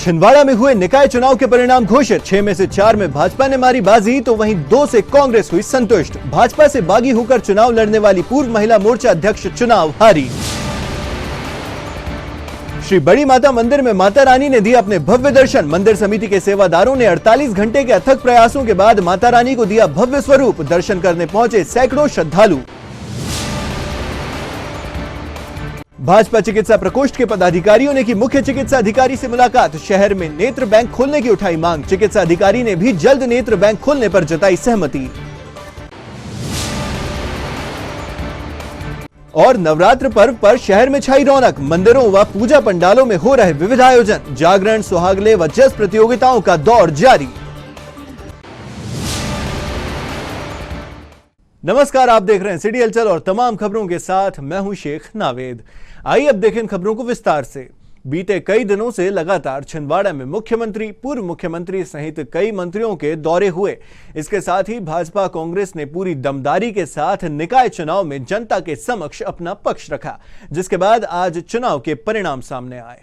छिंदवाड़ा में हुए निकाय चुनाव के परिणाम घोषित। 6 में से 4 में भाजपा ने मारी बाजी तो वहीं 2 से कांग्रेस हुई संतुष्ट। भाजपा से बागी होकर चुनाव लड़ने वाली पूर्व महिला मोर्चा अध्यक्ष चुनाव हारी। श्री बड़ी माता मंदिर में माता रानी ने दिया अपने भव्य दर्शन। मंदिर समिति के सेवादारों ने 48 घंटे के अथक प्रयासों के बाद माता रानी को दिया भव्य स्वरूप। दर्शन करने पहुंचे सैकड़ों श्रद्धालु। भाजपा चिकित्सा प्रकोष्ठ के पदाधिकारियों ने की मुख्य चिकित्सा अधिकारी से मुलाकात। शहर में नेत्र बैंक खोलने की उठाई मांग। चिकित्सा अधिकारी ने भी जल्द नेत्र बैंक खोलने पर जताई सहमति। और नवरात्र पर्व पर शहर में छाई रौनक। मंदिरों व पूजा पंडालों में हो रहे विविध आयोजन। जागरण, सुहागले व जस प्रतियोगिताओं का दौर जारी। नमस्कार, आप देख रहे हैं सिटी हलचल और तमाम खबरों के साथ मैं हूं शेख नावेद। आइए अब देखें खबरों को विस्तार से। बीते कई दिनों से लगातार छिंदवाड़ा में मुख्यमंत्री, पूर्व मुख्यमंत्री सहित कई मंत्रियों के दौरे हुए। इसके साथ ही भाजपा कांग्रेस ने पूरी दमदारी के साथ निकाय चुनाव में जनता के समक्ष अपना पक्ष रखा, जिसके बाद आज चुनाव के परिणाम सामने आए।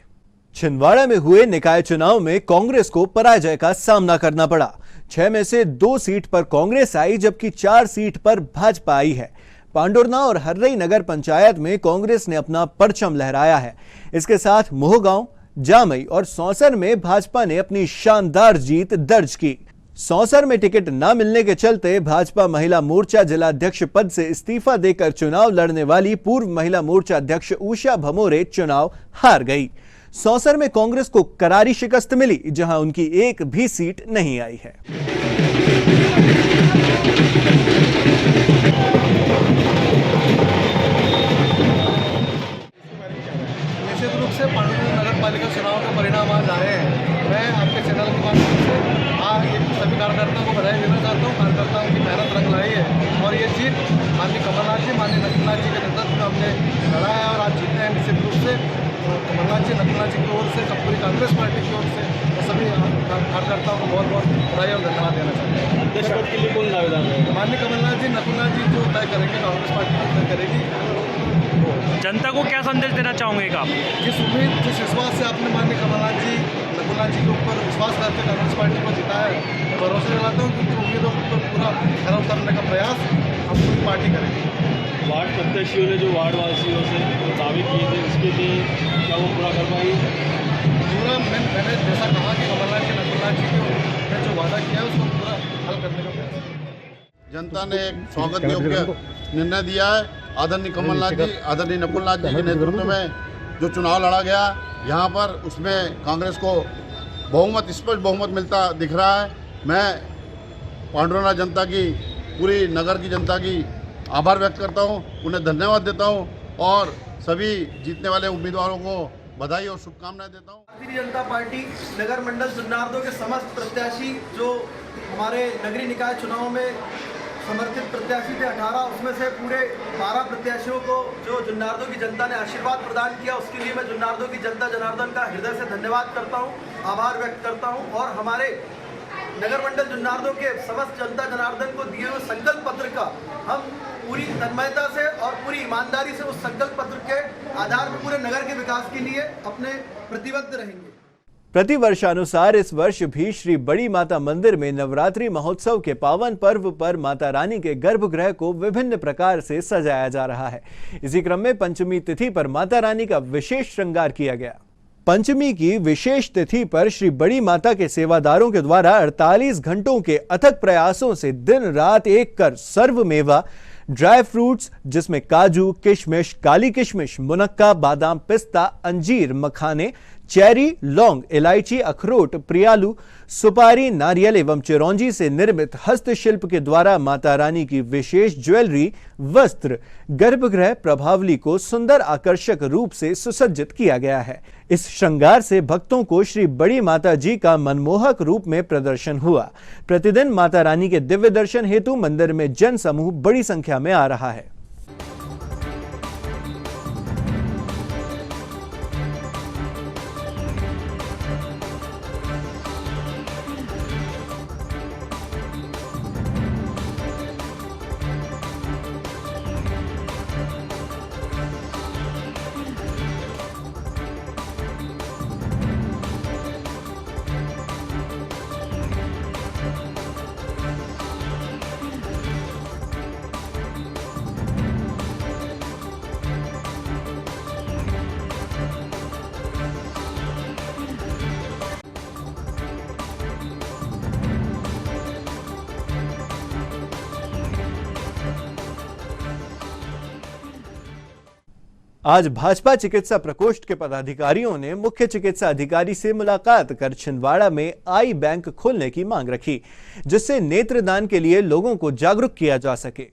छिंदवाड़ा में हुए निकाय चुनाव में कांग्रेस को पराजय का सामना करना पड़ा। 6 में से 2 सीट पर कांग्रेस आई, जबकि 4 सीट पर भाजपा आई है। पांडुरना और हर्रई नगर पंचायत में कांग्रेस ने अपना परचम लहराया है। इसके साथ मोहगांव, जामई और सौंसर में भाजपा ने अपनी शानदार जीत दर्ज की। सौंसर में टिकट न मिलने के चलते भाजपा महिला मोर्चा जिलाध्यक्ष पद से इस्तीफा देकर चुनाव लड़ने वाली पूर्व महिला मोर्चा अध्यक्ष उषा भमोरे चुनाव हार गई। सौंसर में कांग्रेस को करारी शिकस्त मिली, जहां उनकी एक भी सीट नहीं आई है। निश्चित रूप से पांडुरंग नगर पालिका चुनाव के परिणाम आज आए हैं। मैं आपके चैनल के माध्यम से सभी कार्यकर्ताओं को बधाई देना चाहता हूँ। कार्यकर्ताओं की मेहनत रंग लाई है और ये जीत माननीय कमलनाथ जी, माननीय नकुलनाथ जी के नेतृत्व में हमने लड़ा है और आज जीते हैं। निश्चित रूप से कमलनाथ जी, नकुलनाथ जी की ओर से, पूरी कांग्रेस पार्टी की ओर से सभी कार्यकर्ताओं को बहुत बहुत बधाई और धन्यवाद देना चाहते हैं। अध्यक्ष पद के लिए कौन दावेदार है? माननीय कमलनाथ जी, नकुलनाथ जी जो तय करेंगे, कांग्रेस पार्टी तय करेगी। जनता को क्या संदेश देना चाहोगे आप? जिस उम्मीद, जिस विश्वास से आपने माननीय कमलनाथ जी, नकुलनाथ जी के ऊपर विश्वास करके कांग्रेस पार्टी को जिताया है, भरोसा दिलाता हूँ कि उनकी उम्मीदों पर पूरा खरा उतरने का प्रयास हम पूरी पार्टी करेंगे। वार्ड प्रत्याशियों ने जो वार्ड वासियों से दावे किए थे, इसके लिए क्या वो पूरा कर पाएंगे? पूरा मैंने जैसा कहा कि कमलनाथ जी, नकुलनाथ जी ने जो वादा किया है उसको पूरा हल करने का प्रयास। जनता ने एक स्वागत योग्य निर्णय दिया है। आदरणीय कमलनाथ जी, आदरणीय नकुलनाथ जी के नेतृत्व में जो चुनाव लड़ा गया यहाँ पर, उसमें कांग्रेस को बहुमत, स्पष्ट बहुमत मिलता दिख रहा है। मैं पांडुरंगा जनता की, पूरी नगर की जनता की आभार व्यक्त करता हूँ, उन्हें धन्यवाद देता हूँ और सभी जीतने वाले उम्मीदवारों को बधाई और शुभकामनाएं देता हूँ। भारतीय जनता पार्टी नगर मंडल जुन्नारदो के समस्त प्रत्याशी जो हमारे नगरीय निकाय चुनाव में समर्थित प्रत्याशी थे 18, उसमें से पूरे 12 प्रत्याशियों को जो जुन्नारदो की जनता ने आशीर्वाद प्रदान किया, उसके लिए मैं जुन्नारदो की जनता जनार्दन का हृदय से धन्यवाद करता हूँ, आभार व्यक्त करता हूँ। और हमारे नगर मंडल जुन्नारदो के समस्त जनता जनार्दन को दिए हुए संकल्प पत्र का हम पूरी तन्मयता से और पूरी ईमानदारी से उस संकल्प पत्र के आधार पर पूरे नगर के विकास के लिए अपने प्रतिबद्ध रहेंगे। प्रतिवर्षानुसार इस वर्ष भी श्री बड़ी माता मंदिर में नवरात्रि महोत्सव के पावन पर्व पर माता रानी के गर्भगृह को विभिन्न प्रकार से सजाया जा रहा है। इसी क्रम में पंचमी तिथि पर माता रानी का विशेष श्रृंगार किया गया। पंचमी की विशेष तिथि पर श्री बड़ी माता के सेवादारों के द्वारा 48 घंटों के अथक प्रयासों से दिन रात एक कर सर्व मेवा, ड्राई फ्रूट्स जिसमें काजू, किशमिश, काली किशमिश, मुनक्का, बादाम, पिस्ता, अंजीर, मखाने, चेरी, लौंग, इलायची, अखरोट, प्रियालू, सुपारी, नारियल एवं चिरौंजी से निर्मित हस्तशिल्प के द्वारा माता रानी की विशेष ज्वेलरी, वस्त्र, गर्भगृह प्रभावली को सुंदर आकर्षक रूप से सुसज्जित किया गया है। इस श्रृंगार से भक्तों को श्री बड़ी माता जी का मनमोहक रूप में प्रदर्शन हुआ। प्रतिदिन माता रानी के दिव्य दर्शन हेतु मंदिर में जन समूह बड़ी संख्या में आ रहा है। आज भाजपा चिकित्सा प्रकोष्ठ के पदाधिकारियों ने मुख्य चिकित्सा अधिकारी से मुलाकात कर छिंदवाड़ा में आई बैंक खोलने की मांग रखी, जिससे नेत्रदान के लिए लोगों को जागरूक किया जा सके।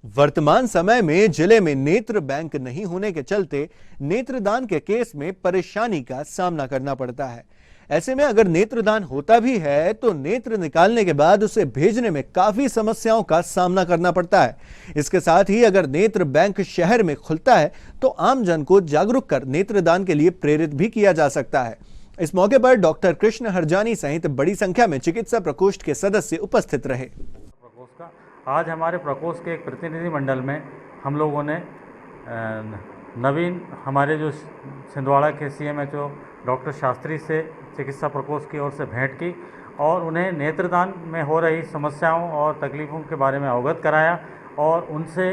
वर्तमान समय में जिले में नेत्र बैंक नहीं होने के चलते नेत्रदान के केस में परेशानी का सामना करना पड़ता है। ऐसे में अगर नेत्रदान होता भी है तो नेत्र निकालने के बाद उसे भेजने में काफी समस्याओं का सामना करना पड़ता है। इसके साथ ही अगर नेत्र बैंक शहर में खुलता है तो आम जन को जागरूक कर नेत्रदान के लिए प्रेरित भी किया जा सकता है। इस मौके पर डॉक्टर कृष्ण हरजानी सहित बड़ी संख्या में चिकित्सा प्रकोष्ठ के सदस्य उपस्थित रहे। आज हमारे प्रकोष्ठ के एक प्रतिनिधि मंडल में हम लोगों ने नवीन हमारे जो छिंदवाड़ा के CMHO डॉक्टर शास्त्री से चिकित्सा प्रकोष्ठ की ओर से भेंट की और उन्हें नेत्रदान में हो रही समस्याओं और तकलीफ़ों के बारे में अवगत कराया और उनसे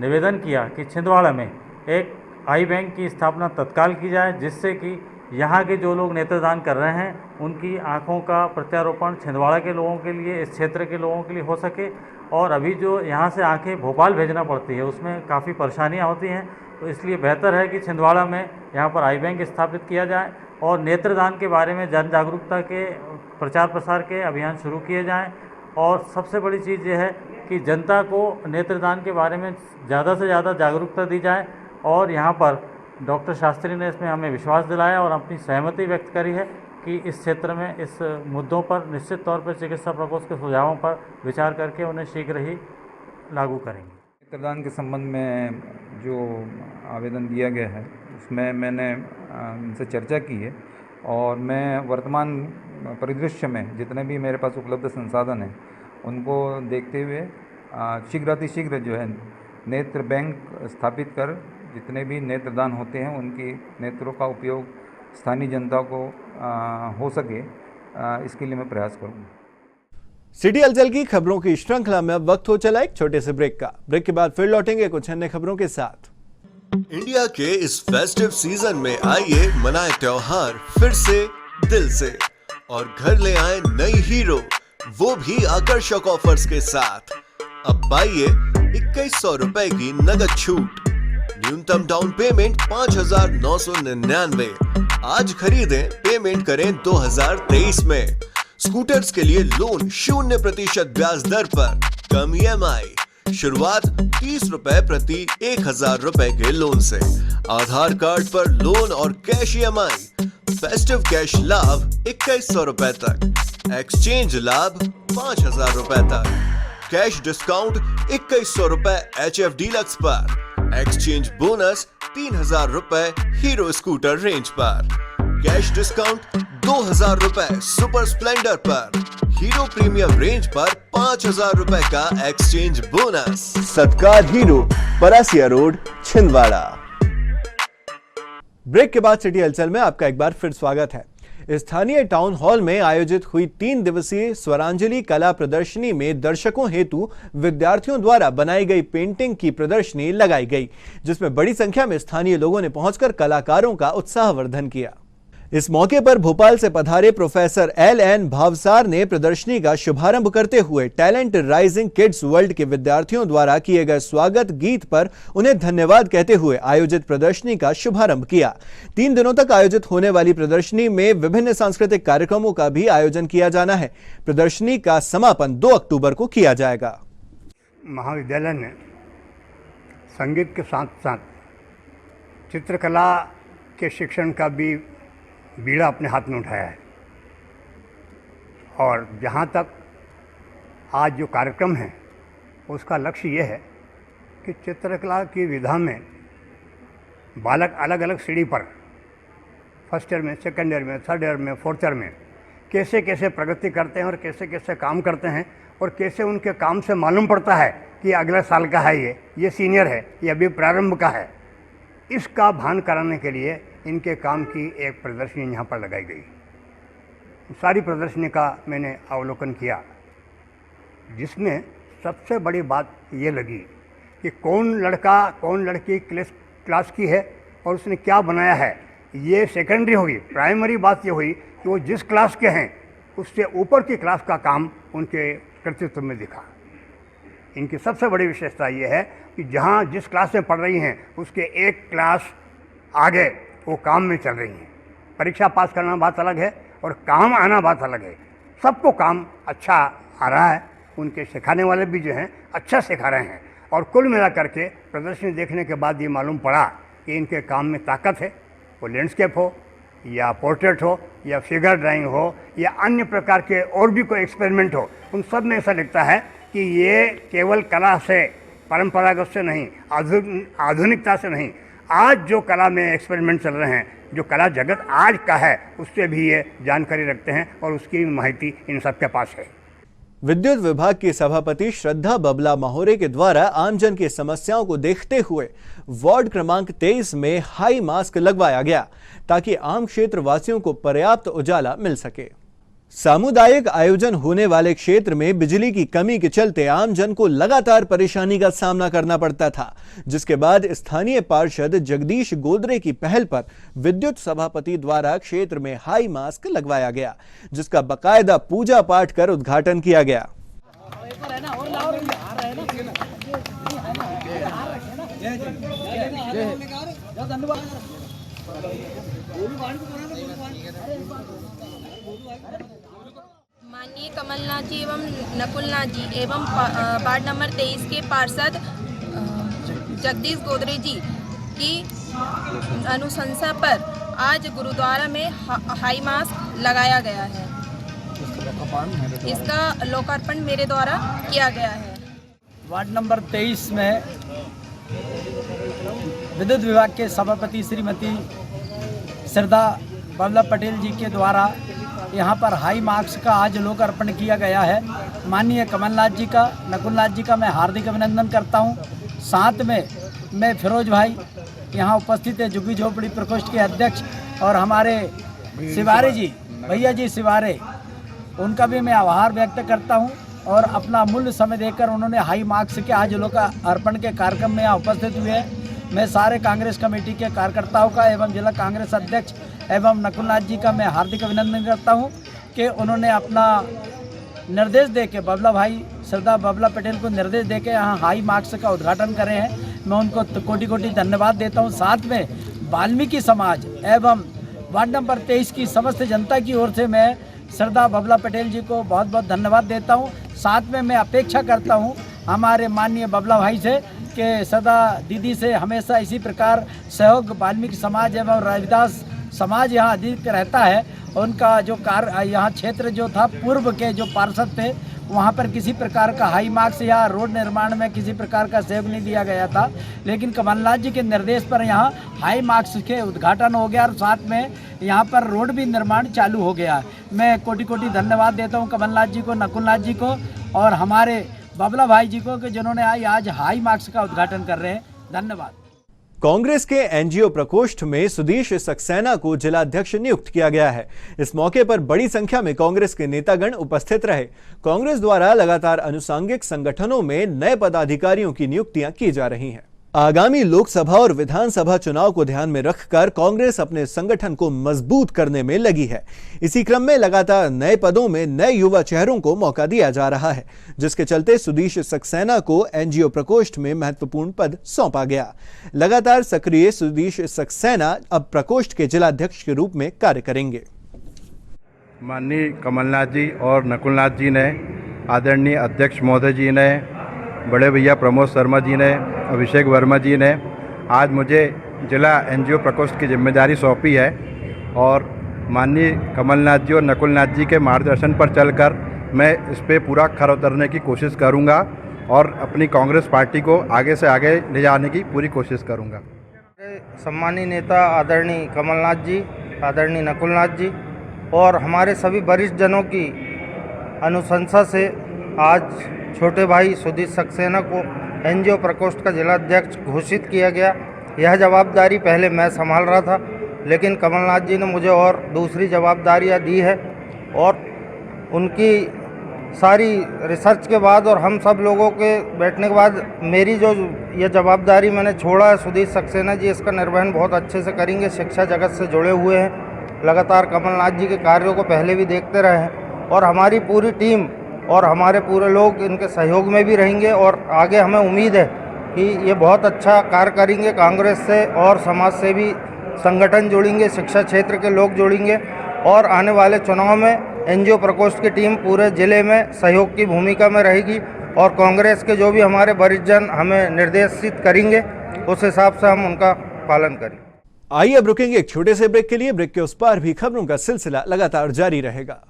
निवेदन किया कि छिंदवाड़ा में एक आई बैंक की स्थापना तत्काल की जाए, जिससे कि यहाँ के जो लोग नेत्रदान कर रहे हैं उनकी आँखों का प्रत्यारोपण छिंदवाड़ा के लोगों के लिए, इस क्षेत्र के लोगों के लिए हो सके। और अभी जो यहाँ से आँखें भोपाल भेजना पड़ती है उसमें काफ़ी परेशानियाँ होती हैं, तो इसलिए बेहतर है कि छिंदवाड़ा में यहाँ पर आई बैंक स्थापित किया जाए और नेत्रदान के बारे में जन जागरूकता के प्रचार प्रसार के अभियान शुरू किए जाएं। और सबसे बड़ी चीज़ ये है कि जनता को नेत्रदान के बारे में ज़्यादा से ज़्यादा जागरूकता दी जाए और यहाँ पर डॉक्टर शास्त्री ने इसमें हमें विश्वास दिलाया और अपनी सहमति व्यक्त करी है कि इस क्षेत्र में इस मुद्दों पर निश्चित तौर पर चिकित्सा प्रकोष्ठ के सुझावों पर विचार करके उन्हें शीघ्र ही लागू करेंगे। नेत्रदान के संबंध में जो आवेदन दिया गया है उसमें मैंने उनसे चर्चा की है और मैं वर्तमान परिदृश्य में जितने भी मेरे पास उपलब्ध संसाधन हैं उनको देखते हुए शीघ्रातिशीघ्र जो है नेत्र बैंक स्थापित कर जितने भी नेत्रदान होते हैं उनकी नेत्रों का उपयोग स्थानीय जनता को हो सके, इसके लिए मैं प्रयास करूँगा। सिटी हलचल की खबरों की श्रृंखला में अब वक्त हो चला एक छोटे से ब्रेक का। ब्रेक के बाद फिर लौटेंगे कुछ अन्य खबरों के साथ। इंडिया के इस फेस्टिव सीजन में आइए मनाए त्योहार फिर से दिल से और घर ले आए नई हीरो, वो भी आकर्षक ऑफर्स के साथ। अब पाइए 2100 रुपए की नगद छूट, न्यूनतम डाउन पेमेंट 5,999। आज खरीदें, पेमेंट करें 2023 में। स्कूटर्स के लिए लोन 0% ब्याज दर पर, कम EMI, शुरुआत 30 रुपए प्रति 1000 रुपए के लोन से। आधार कार्ड पर लोन और कैश EMI, फेस्टिव कैश लाभ 2100 रुपए तक, एक्सचेंज लाभ 5000 रुपए तक, कैश डिस्काउंट 2100 रुपए HF डीलक्स पर, एक्सचेंज बोनस 3000 रुपए हीरो स्कूटर रेंज पर, कैश डिस्काउंट 2000 रुपए सुपर स्प्लेंडर पर, हीरो प्रीमियम रेंज पर 5000 रुपए का exchange bonus. Satkar Hero, Parasia road, Chhindwara. Break के बाद सिटी हलचल में आपका एक बार फिर स्वागत है। स्थानीय टाउन हॉल में आयोजित हुई 3 दिवसीय स्वरांजलि कला प्रदर्शनी में दर्शकों हेतु विद्यार्थियों द्वारा बनाई गई पेंटिंग की प्रदर्शनी लगाई गई, जिसमें बड़ी संख्या में स्थानीय लोगों ने पहुंचकर कलाकारों का उत्साहवर्धन किया। इस मौके पर भोपाल से पधारे प्रोफेसर LN भावसार ने प्रदर्शनी का शुभारंभ करते हुए टैलेंट राइजिंग किड्स वर्ल्ड के विद्यार्थियों द्वारा किए गए स्वागत गीत पर उन्हें धन्यवाद कहते हुए आयोजित प्रदर्शनी का शुभारंभ किया। 3 दिनों तक आयोजित होने वाली प्रदर्शनी में विभिन्न सांस्कृतिक कार्यक्रमों का भी आयोजन किया जाना है। प्रदर्शनी का समापन 2 अक्टूबर को किया जाएगा। महाविद्यालय ने संगीत के साथ साथ चित्रकला के शिक्षण का भी बीड़ा अपने हाथ में उठाया है और जहाँ तक आज जो कार्यक्रम है उसका लक्ष्य ये है कि चित्रकला की विधा में बालक अलग अलग सीढ़ी पर फर्स्ट ईयर में, सेकेंड ईयर में, थर्ड ईयर में, फोर्थ ईयर में कैसे कैसे प्रगति करते हैं और कैसे कैसे काम करते हैं और कैसे उनके काम से मालूम पड़ता है कि अगले साल का है, ये सीनियर है, ये अभी प्रारंभ का है। इसका भान कराने के लिए इनके काम की एक प्रदर्शनी यहाँ पर लगाई गई। सारी प्रदर्शनी का मैंने अवलोकन किया, जिसमें सबसे बड़ी बात ये लगी कि कौन लड़का कौन लड़की क्लास की है और उसने क्या बनाया है, ये सेकेंडरी हुई। प्राइमरी बात ये हुई कि वो जिस क्लास के हैं उससे ऊपर की क्लास का काम उनके कृतित्व में दिखा। इनकी सबसे बड़ी विशेषता ये है कि जहाँ जिस क्लास में पढ़ रही हैं उसके एक क्लास आगे वो काम में चल रही हैं। परीक्षा पास करना बात अलग है और काम आना बात अलग है। सबको काम अच्छा आ रहा है, उनके सिखाने वाले भी जो हैं अच्छा सिखा रहे हैं। और कुल मिला करके प्रदर्शनी देखने के बाद ये मालूम पड़ा कि इनके काम में ताकत है, वो लैंडस्केप हो या पोर्ट्रेट हो या फिगर ड्राइंग हो या अन्य प्रकार के और भी कोई एक्सपेरिमेंट हो, उन सब में ऐसा लगता है कि ये केवल कला से, परंपरागत से नहीं, आधुनिकता से नहीं, आज जो कला में एक्सपेरिमेंट चल रहे हैं, जो कला जगत आज का है, उससे भी ये जानकारी रखते हैं और उसकी माहिती इन सब के पास है। विद्युत विभाग की सभापति श्रद्धा बबला माहोरे के द्वारा आमजन की समस्याओं को देखते हुए वार्ड क्रमांक 23 में हाई मास्क लगवाया गया ताकि आम क्षेत्र वासियों को पर्याप्त उजाला मिल सके। सामुदायिक आयोजन होने वाले क्षेत्र में बिजली की कमी के चलते आमजन को लगातार परेशानी का सामना करना पड़ता था, जिसके बाद स्थानीय पार्षद जगदीश गोदरे की पहल पर विद्युत सभापति द्वारा क्षेत्र में हाई मास्क लगवाया गया, जिसका बकायदा पूजा पाठ कर उद्घाटन किया गया। माननीय कमलनाथ जी एवं नकुलनाथ जी एवं वार्ड नंबर 23 के पार्षद जगदीश गोदरे जी की अनुशंसा पर आज गुरुद्वारा में हाई मास्क लगाया गया है। इसका लोकार्पण मेरे द्वारा किया गया है। वार्ड नंबर 23 में विद्युत विभाग के सभापति श्रीमती श्रद्धा बबला पटेल जी के द्वारा यहाँ पर हाई मार्क्स का आज लोकार्पण किया गया है। माननीय कमलनाथ जी का, नकुलनाथ जी का मैं हार्दिक अभिनंदन करता हूँ। साथ में मैं फिरोज भाई यहाँ उपस्थित है, झुग्गी झोपड़ी प्रकोष्ठ के अध्यक्ष, और हमारे सिवारे जी, भैया जी सिवारे, उनका भी मैं आभार व्यक्त करता हूँ। और अपना मूल्य समय देकर उन्होंने हाई मार्क्स के आज लोकार्पण के कार्यक्रम में यहाँ उपस्थित हुए हैं। मैं सारे कांग्रेस कमेटी के कार्यकर्ताओं का एवं जिला कांग्रेस अध्यक्ष एवं नकुलनाथ जी का मैं हार्दिक अभिनंदन करता हूं कि उन्होंने अपना निर्देश देके, बबला भाई श्रद्धा बबला पटेल को निर्देश देके यहाँ हाई मार्क्स का उद्घाटन करे हैं। मैं उनको कोटि कोटि धन्यवाद देता हूं। साथ में वाल्मीकि समाज एवं वार्ड नंबर 23 की समस्त जनता की ओर से मैं श्रद्धा बबला पटेल जी को बहुत बहुत धन्यवाद देता हूँ। साथ में मैं अपेक्षा करता हूँ हमारे माननीय बबला भाई से कि श्रद्धा दीदी से हमेशा इसी प्रकार सहयोग वाल्मीकि समाज एवं रविदास समाज यहाँ अधिक रहता है। उनका जो कार्य यहाँ क्षेत्र जो था, पूर्व के जो पार्षद थे, वहाँ पर किसी प्रकार का हाई मार्क्स या रोड निर्माण में किसी प्रकार का सहयोग नहीं दिया गया था, लेकिन कमलनाथ जी के निर्देश पर यहाँ हाई मार्क्स के उद्घाटन हो गया और साथ में यहाँ पर रोड भी निर्माण चालू हो गया। मैं कोटि कोटि धन्यवाद देता हूँ कमलनाथ जी को, नकुलनाथ जी को और हमारे बबला भाई जी को कि जिन्होंने आज हाई मार्क्स का उद्घाटन कर रहे हैं। धन्यवाद। कांग्रेस के एनजीओ प्रकोष्ठ में सुधीश सक्सेना को जिलाध्यक्ष नियुक्त किया गया है। इस मौके पर बड़ी संख्या में कांग्रेस के नेतागण उपस्थित रहे। कांग्रेस द्वारा लगातार अनुषंगिक संगठनों में नए पदाधिकारियों की नियुक्तियां की जा रही हैं। आगामी लोकसभा और विधानसभा चुनाव को ध्यान में रखकर कांग्रेस अपने संगठन को मजबूत करने में लगी है। इसी क्रम में लगातार नए पदों में नए युवा चेहरों को मौका दिया जा रहा है, जिसके चलते सुधीश सक्सेना को एनजीओ प्रकोष्ठ में महत्वपूर्ण पद सौंपा गया। लगातार सक्रिय सुधीश सक्सेना अब प्रकोष्ठ के जिलाध्यक्ष के रूप में कार्य करेंगे। माननीय कमलनाथ जी और नकुलनाथ जी ने, आदरणीय अध्यक्ष महोदय जी ने, बड़े भैया प्रमोद शर्मा जी ने, अभिषेक वर्मा जी ने आज मुझे जिला एनजीओ प्रकोष्ठ की जिम्मेदारी सौंपी है और माननीय कमलनाथ जी और नकुलनाथ जी के मार्गदर्शन पर चलकर मैं इस पे पूरा खरा उतरने की कोशिश करूंगा और अपनी कांग्रेस पार्टी को आगे से आगे ले जाने की पूरी कोशिश करूंगा। सम्मानीय नेता आदरणीय कमलनाथ जी, आदरणीय नकुलनाथ जी और हमारे सभी वरिष्ठ जनों की अनुशंसा से आज छोटे भाई सुधीश सक्सेना को एनजीओ प्रकोष्ठ का जिलाध्यक्ष घोषित किया गया। यह जवाबदारी पहले मैं संभाल रहा था, लेकिन कमलनाथ जी ने मुझे और दूसरी जवाबदारियां दी है और उनकी सारी रिसर्च के बाद और हम सब लोगों के बैठने के बाद मेरी जो ये जवाबदारी मैंने छोड़ा है, सुधीश सक्सेना जी इसका निर्वहन बहुत अच्छे से करेंगे। शिक्षा जगत से जुड़े हुए हैं, लगातार कमलनाथ जी के कार्यों को पहले भी देखते रहे हैं और हमारी पूरी टीम और हमारे पूरे लोग इनके सहयोग में भी रहेंगे और आगे हमें उम्मीद है कि ये बहुत अच्छा कार्य करेंगे। कांग्रेस से और समाज सेवी संगठन जुड़ेंगे, शिक्षा क्षेत्र के लोग जुड़ेंगे और आने वाले चुनाव में एनजीओ प्रकोष्ठ की टीम पूरे ज़िले में सहयोग की भूमिका में रहेगी और कांग्रेस के जो भी हमारे वरिष्ठ जन हमें निर्देशित करेंगे उस हिसाब से हम उनका पालन करेंगे। आइए अब रुकेंगे एक छोटे से ब्रेक के लिए। ब्रेक के उस पार भी खबरों का सिलसिला लगातार जारी रहेगा।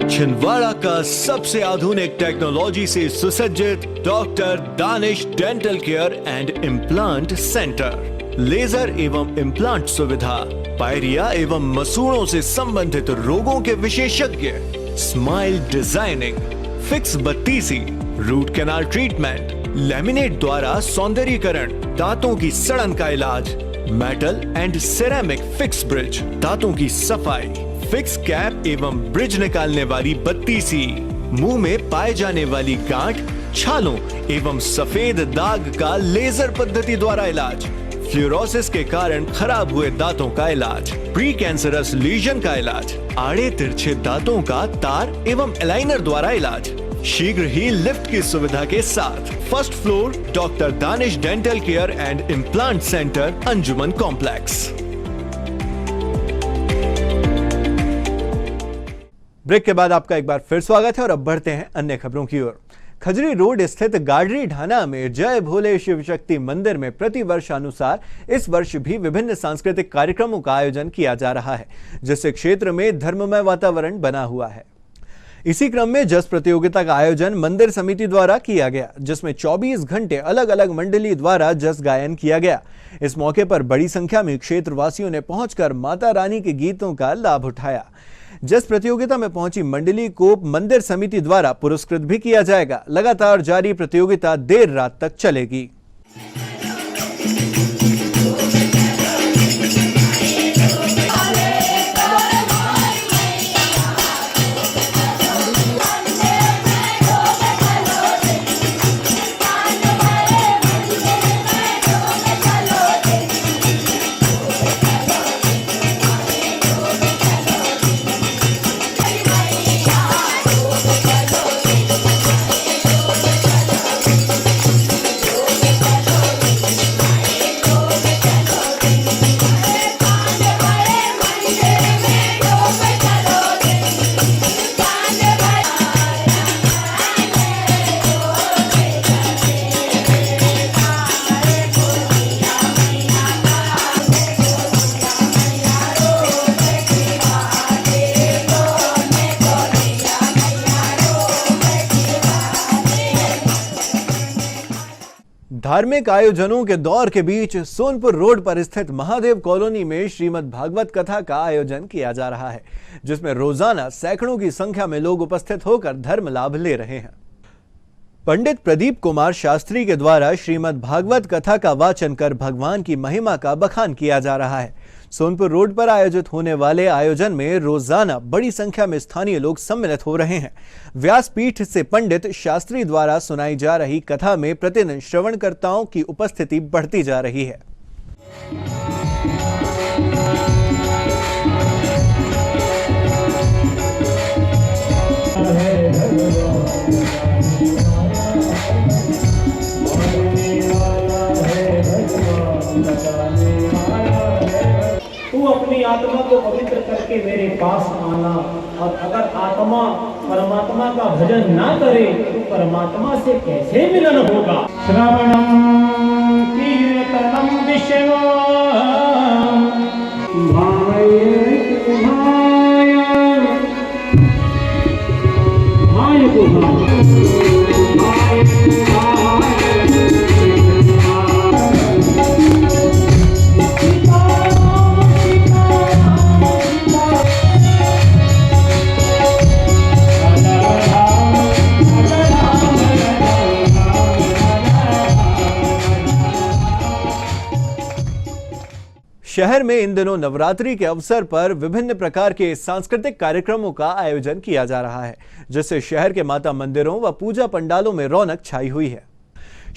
छिंदवाड़ा का सबसे आधुनिक टेक्नोलॉजी से सुसज्जित doctor Danish dental care and implant centre, laser एवं इम्प्लांट सुविधा, पायरिया एवं मसूड़ों से संबंधित रोगों के विशेषज्ञ, स्माइल डिजाइनिंग, फिक्स बत्तीसी, रूट कैनाल ट्रीटमेंट, लैमिनेट द्वारा सौंदर्यीकरण, दांतों की सड़न का इलाज, metal and ceramic fix bridge, दांतों की सफाई, फिक्स कैप एवं ब्रिज निकालने वाली बत्तीसी, मुंह में पाए जाने वाली गांठ, छालों एवं सफेद दाग का लेजर पद्धति द्वारा इलाज, फ्लोरोसिस के कारण खराब हुए दांतों का इलाज, प्री कैंसरस लीजन का इलाज, आड़े तिरछे दांतों का तार एवं एलाइनर द्वारा इलाज, शीघ्र ही लिफ्ट की सुविधा के साथ। First floor doctor Danish dental care and implant centre, Anjuman complex. Break के बाद आपका एक बार फिर स्वागत है और अब बढ़ते हैं अन्य खबरों की ओर। खजरी रोड स्थित गाडरी ढाना में जय भोले शिव शक्ति मंदिर में प्रतिवर्षानुसार इस वर्ष भी विभिन्न सांस्कृतिक कार्यक्रमों का आयोजन किया जा रहा है, जिससे क्षेत्र में धर्ममय वातावरण बना हुआ है। इसी क्रम में जस प्रतियोगिता का आयोजन मंदिर समिति द्वारा किया गया, जिसमें 24 घंटे अलग अलग मंडली द्वारा जस गायन किया गया। इस मौके पर बड़ी संख्या में क्षेत्रवासियों ने पहुंचकर माता रानी के गीतों का लाभ उठाया। जस प्रतियोगिता में पहुंची मंडली को मंदिर समिति द्वारा पुरस्कृत भी किया जाएगा। लगातार जारी प्रतियोगिता देर रात तक चलेगी। धार्मिक आयोजनों के दौर के बीच सोनपुर रोड पर स्थित महादेव कॉलोनी में श्रीमद् भागवत कथा का आयोजन किया जा रहा है, जिसमें रोजाना सैकड़ों की संख्या में लोग उपस्थित होकर धर्म लाभ ले रहे हैं। पंडित प्रदीप कुमार शास्त्री के द्वारा श्रीमद् भागवत कथा का वाचन कर भगवान की महिमा का बखान किया जा रहा है। सोनपुर रोड पर आयोजित होने वाले आयोजन में रोजाना बड़ी संख्या में स्थानीय लोग सम्मिलित हो रहे हैं। व्यासपीठ से पंडित शास्त्री द्वारा सुनाई जा रही कथा में प्रतिदिन श्रवणकर्ताओं की उपस्थिति बढ़ती जा रही है। तू अपनी आत्मा को पवित्र करके मेरे पास आना, और अगर आत्मा परमात्मा का भजन ना करे तो परमात्मा से कैसे मिलन होगा। श्रवणम कीर्तनम विष्णु शहर में इन दिनों नवरात्रि के अवसर पर विभिन्न प्रकार के सांस्कृतिक कार्यक्रमों का आयोजन किया जा रहा है, जिससे शहर के माता मंदिरों व पूजा पंडालों में रौनक छाई हुई है।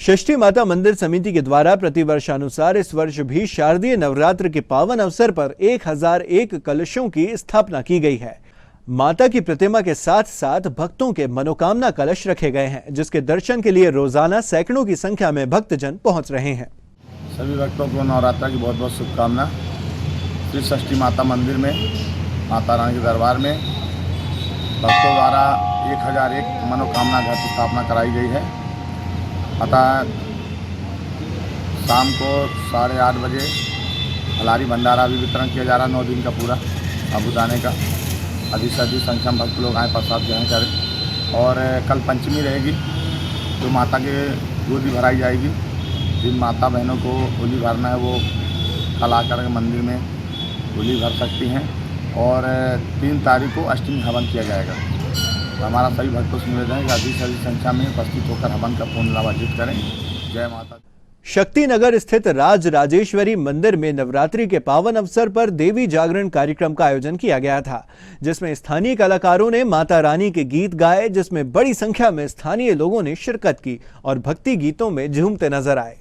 षष्ठी माता मंदिर समिति के द्वारा प्रतिवर्षानुसार इस वर्ष भी शारदीय नवरात्र के पावन अवसर पर 1001 कलशों की स्थापना की गई है। माता की प्रतिमा के साथ साथ भक्तों के मनोकामना कलश रखे गए हैं, जिसके दर्शन के लिए रोजाना सैकड़ों की संख्या में भक्तजन पहुंच रहे हैं। सभी भक्तों को नवरात्र की बहुत बहुत शुभकामना। श्री षष्ठी माता मंदिर में माता रानी के दरबार में भक्तों द्वारा 1001 मनोकामना घर की स्थापना कराई गई है। अतः शाम को 8:30 बजे हलारी भंडारा भी वितरण किया जा रहा है। 9 दिन का पूरा साबूदाने का। अधिक से अधिक संख्या में भक्त लोग आए, प्रसाद ग्रहण करें। और कल पंचमी रहेगी, जो माता के गोदी भराई जाएगी। जिन माता बहनों को होली भरना है वो कल आकर के मंदिर में होली भर सकती हैं। और 3 तारीख को अष्टमी हवन किया जाएगा। तो हमारा सभी भक्तों से निवेदन है कि अधिक से अधिक संख्या में उपस्थित होकर हवन का पुण्य लाभ अर्जित करें। जय माता। शक्ति नगर स्थित राज राजेश्वरी मंदिर में नवरात्रि के पावन अवसर पर देवी जागरण कार्यक्रम का आयोजन किया गया था, जिसमें स्थानीय कलाकारों ने माता रानी के गीत गाए, जिसमें बड़ी संख्या में स्थानीय लोगों ने शिरकत की और भक्ति गीतों में झूमते नजर आए।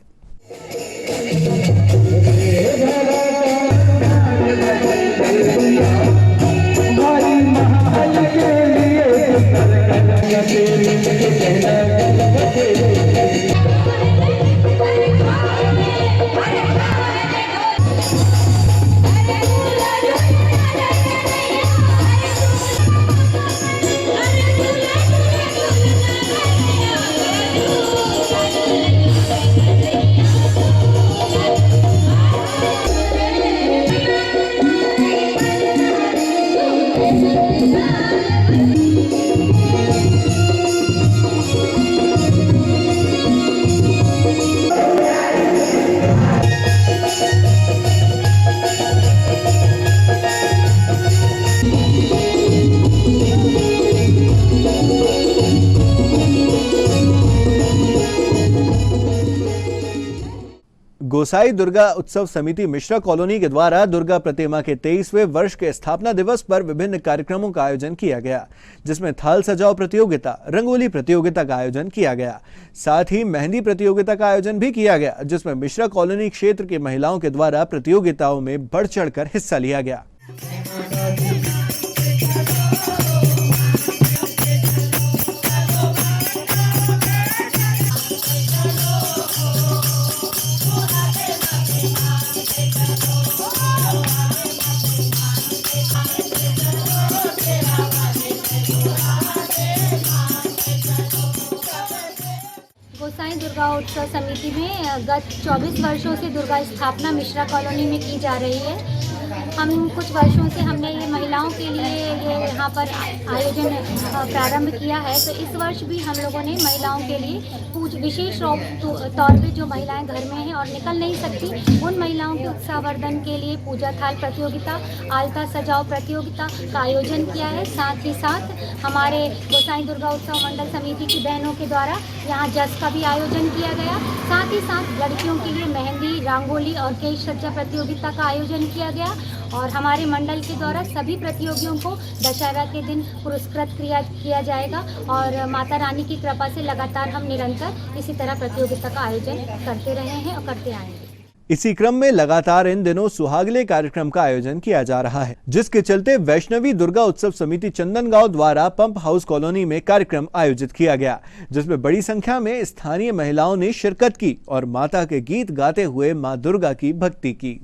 गोसाई दुर्गा उत्सव समिति मिश्रा कॉलोनी के द्वारा दुर्गा प्रतिमा के 23वें वर्ष के स्थापना दिवस पर विभिन्न कार्यक्रमों का आयोजन किया गया, जिसमें थाल सजाओ प्रतियोगिता, रंगोली प्रतियोगिता का आयोजन किया गया। साथ ही मेहंदी प्रतियोगिता का आयोजन भी किया गया, जिसमें मिश्रा कॉलोनी क्षेत्र की महिलाओं के द्वारा प्रतियोगिताओं में बढ़ चढ़कर हिस्सा लिया गया। गोसाई दुर्गा उत्सव समिति में गत 24 वर्षों से दुर्गा स्थापना मिश्रा कॉलोनी में की जा रही है। हम कुछ वर्षों से हमने ये महिलाओं के लिए ये यहाँ पर आयोजन प्रारंभ किया है। तो इस वर्ष भी हम लोगों ने महिलाओं के लिए कुछ विशेष तौर पे जो महिलाएं घर में हैं और निकल नहीं सकती, उन महिलाओं के उत्साहवर्धन के लिए पूजा थाल प्रतियोगिता, आलता सजाओ प्रतियोगिता का आयोजन किया है। साथ ही साथ हमारे गोसाई दुर्गा उत्सव मंडल समिति की बहनों के द्वारा यहाँ जस का भी आयोजन किया गया। साथ ही साथ लड़कियों के लिए मेहंदी, रंगोली और केश सज्जा प्रतियोगिता का आयोजन किया गया। और हमारे मंडल के द्वारा सभी प्रतियोगियों को दशहरा के दिन पुरस्कृत किया जाएगा। और माता रानी की कृपा से लगातार हम निरंतर इसी तरह प्रतियोगिता का आयोजन करते रहे हैं और करते आएंगे। इसी क्रम में लगातार इन दिनों सुहागले कार्यक्रम का आयोजन किया जा रहा है, जिसके चलते वैष्णवी दुर्गा उत्सव समिति चंदनगांव द्वारा पंप हाउस कॉलोनी में कार्यक्रम आयोजित किया गया, जिसमें बड़ी संख्या में स्थानीय महिलाओं ने शिरकत की और माता के गीत गाते हुए मां दुर्गा की भक्ति की।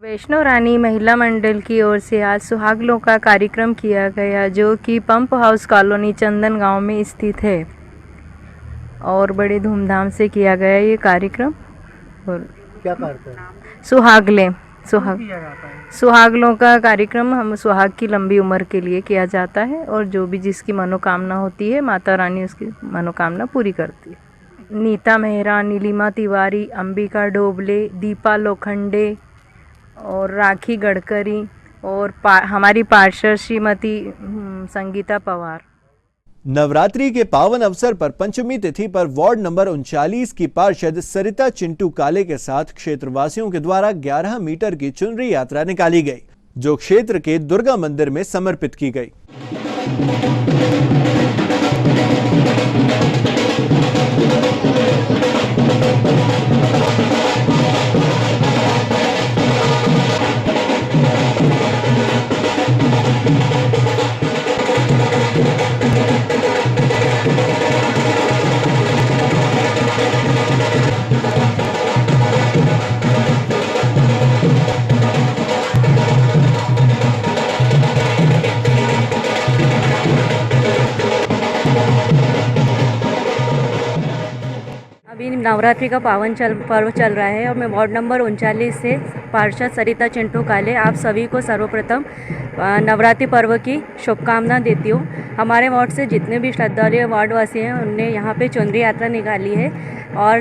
वैष्णो रानी महिला मंडल की ओर से आज सुहागलों का कार्यक्रम किया गया, जो कि पंप हाउस कॉलोनी चंदनगांव में स्थित है और बड़े धूमधाम से किया गया ये कार्यक्रम। और क्या करते हैं? सुहागलों का कार्यक्रम हम सुहाग की लंबी उम्र के लिए किया जाता है और जो भी जिसकी मनोकामना होती है माता रानी उसकी मनोकामना पूरी करती है। नीता मेहरा, नीलिमा तिवारी, अंबिका डोबले, दीपा लोखंडे और राखी गडकरी और हमारी पार्षद श्रीमती संगीता पवार। नवरात्रि के पावन अवसर पर पंचमी तिथि पर वार्ड नंबर 39 की पार्षद सरिता चिंटू काले के साथ क्षेत्रवासियों के द्वारा 11 मीटर की चुनरी यात्रा निकाली गई, जो क्षेत्र के दुर्गा मंदिर में समर्पित की गई। अभी नवरात्रि का पावन पर्व चल रहा है और मैं वार्ड नंबर 39 से पार्षद सरिता चिंटू काले आप सभी को सर्वप्रथम नवरात्रि पर्व की शुभकामना देती हूँ। हमारे वार्ड से जितने भी श्रद्धालु वार्डवासी हैं उनने यहाँ पे चुनरी यात्रा निकाली है और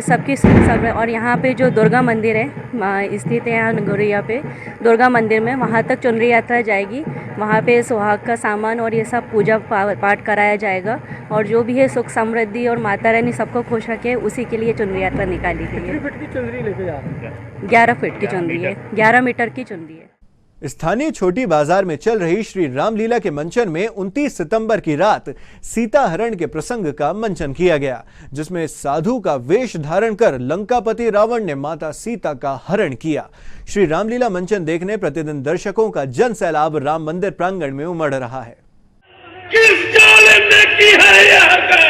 और यहाँ पे जो दुर्गा मंदिर है स्थित है यहाँ गौरिया पे दुर्गा मंदिर में, वहाँ तक चुनरी यात्रा जाएगी। वहाँ पे सुहाग का सामान और ये सब पूजा पाठ कराया जाएगा और जो भी है सुख समृद्धि और माता रानी सबको खुश रखे उसी के लिए चुनरी यात्रा निकाली गई है। 11 फीट की चुनरी लेके जा रहे हैं? 11 फीट की चुनरी है, 11 मीटर की चुनरी है। स्थानीय छोटी बाजार में चल रही श्री रामलीला के मंचन में 29 सितंबर की रात सीता हरण के प्रसंग का मंचन किया गया, जिसमें साधु का वेश धारण कर लंकापति रावण ने माता सीता का हरण किया। श्री रामलीला मंचन देखने प्रतिदिन दर्शकों का जन सैलाब राम मंदिर प्रांगण में उमड़ रहा है। किस जालिम ने की है यह हरकत?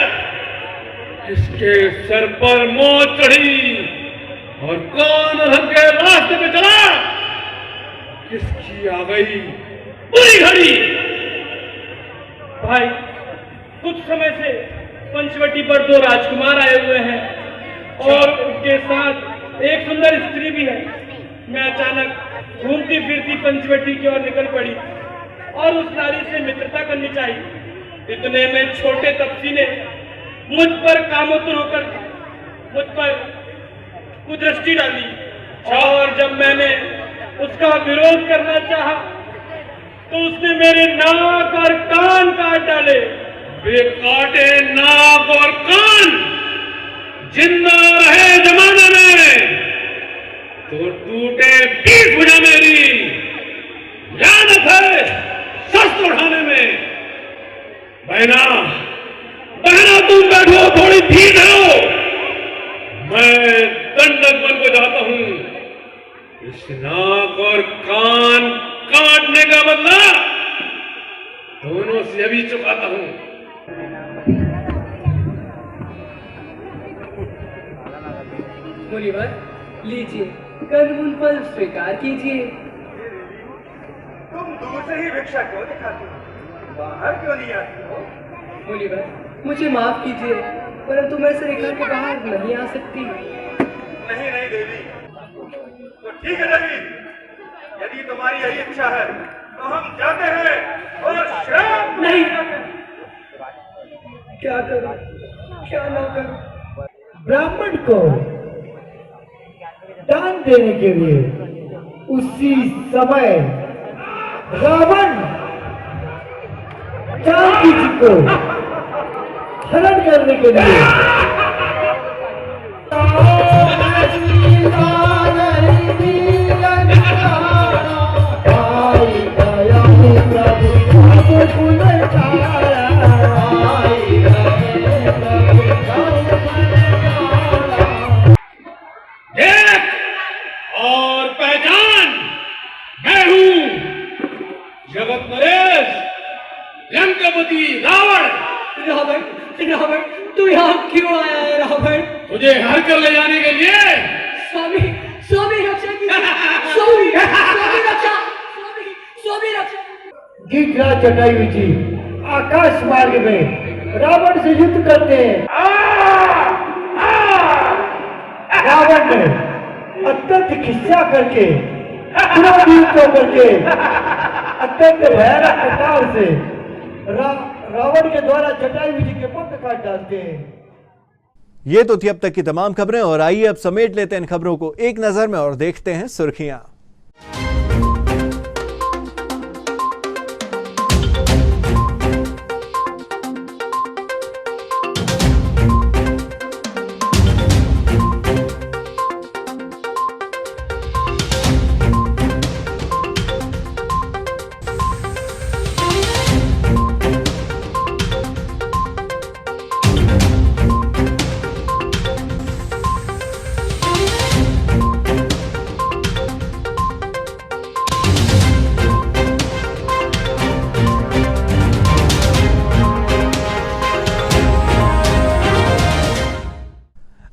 किसके सर पर मौत चढ़ी और कौन अधर्म के रास्ते पे चला? किसकी आ गई बुरी घड़ी? भाई, कुछ समय से पंचवटी पर 2 राजकुमार आए हुए हैं और उनके साथ एक सुंदर स्त्री भी है। मैं अचानक घूमती फिरती पंचवटी की ओर निकल पड़ी और उस नारी से मित्रता करनी चाहिए। इतने में छोटे तपसी ने मुझ पर कामोत्तर होकर मुझ पर कुदृष्टि डाली और जब मैंने उसका विरोध करना चाहा तो उसने मेरे नाक और कान काट डाले। वे काटे नाक और कान जिंदा रहे जमाने में तो टूटे 20 भुजा मेरी। लानत है शस्त्र उठाने में। बहना तुम बैठो, थोड़ी धीर धरो, मैं दंडक बन को जाता हूं। इस नाक और कान काटने का बदला दोनों से अभी चुकाता हूं। मुनिवर, लीजिए कंदमूल फल स्वीकार कीजिए। तुम दूर से ही भिक्षा क्यों दिखाती हो? बाहर क्यों नहीं आती हो? मुनिवर, मुझे माफ कीजिए, परंतु मैं इस रेखा के बाहर नहीं आ सकती। नहीं देवी, तो ठीक है देवी, यदि तुम्हारी यही इच्छा है तो हम जाते हैं और श्राप नहीं। क्या करूं, क्या ना करूं? ब्राह्मण को दान देने के लिए उसी समय रावण जानकी जी को हरण करने के लिए और पहचान, मैं हूं जगत नरेश लंकापति रावण। रावण, तू यहाँ क्यों आया है रावण? तुझे हर कर ले जाने के लिए। स्वामी रक्षा कीजिए। स्वामी रक्षा। गिरिराज जटायु जी आकाश मार्ग में रावण से युद्ध करते हैं। रावण ने अत्यंत खिस्सा करके अत्यंत भयानक प्रकार से रावण के द्वारा जटायु जी के पुत्र काट डालते हैं। ये तो थी अब तक की तमाम खबरें और आइए अब समेट लेते हैं इन खबरों को एक नजर में और देखते हैं सुर्खियां।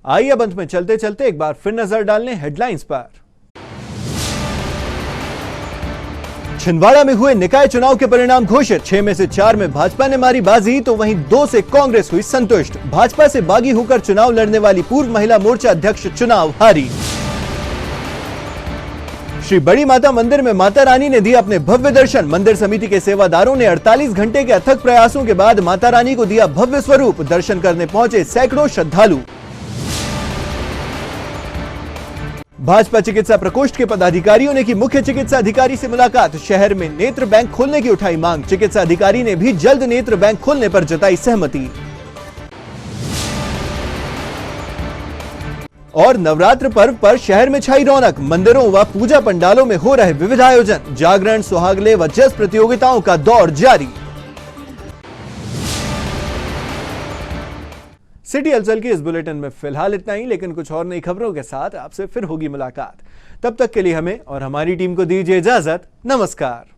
आइए अब अंत में चलते चलते एक बार फिर नजर डालने हेडलाइंस पर। छिंदवाड़ा में हुए निकाय चुनाव के परिणाम घोषित, 6 में से 4 में भाजपा ने मारी बाजी तो वहीं 2 से कांग्रेस हुई संतुष्ट। भाजपा से बागी होकर चुनाव लड़ने वाली पूर्व महिला मोर्चा अध्यक्ष चुनाव हारी। श्री बड़ी माता मंदिर में माता रानी ने दिया अपने भव्य दर्शन, मंदिर समिति के सेवादारों ने 48 घंटे के अथक प्रयासों के बाद माता रानी को दिया भव्य स्वरूप, दर्शन करने पहुंचे सैकड़ों श्रद्धालु। भाजपा चिकित्सा प्रकोष्ठ के पदाधिकारियों ने की मुख्य चिकित्सा अधिकारी से मुलाकात, शहर में नेत्र बैंक खोलने की उठाई मांग, चिकित्सा अधिकारी ने भी जल्द नेत्र बैंक खोलने पर जताई सहमति। और नवरात्र पर्व पर शहर में छाई रौनक, मंदिरों व पूजा पंडालों में हो रहे विविध आयोजन, जागरण, सुहागले व जस प्रतियोगिताओं का दौर जारी। सिटी हलचल की इस बुलेटिन में फिलहाल इतना ही, लेकिन कुछ और नई खबरों के साथ आपसे फिर होगी मुलाकात। तब तक के लिए हमें और हमारी टीम को दीजिए इजाजत। नमस्कार।